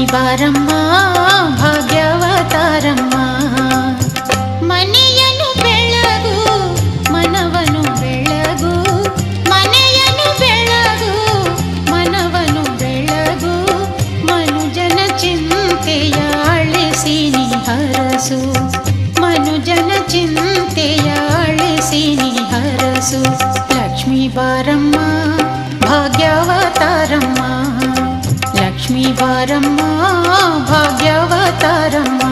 ಬಾರಮ್ಮ ಭಾಗ್ಯವತಾರಮ್ಮ. ಮನೆಯನ್ನು ಬೆಳಗು ಮನವನು ಬೆಳಗು, ಮನೆಯನ್ನು ಬೆಳಗು ಮನವನು ಬೆಳಗು. ಮನುಜನ ಚಿಂತೆಯ ಅಳಿಸಿ ನೀ ಹರಸು, ಮನುಜನ ಚಿಂತೆಯ ಅಳಿಸಿ ನೀ ಹರಸು. ಲಕ್ಷ್ಮೀ ಬಾರಮ್ಮ ಭಾಗ್ಯವತಾರಮ್ಮ, ಲಕ್ಷ್ಮೀ ಬಾರಮ್ಮ ಭಾಗ್ಯವತಾರಮ್ಮ.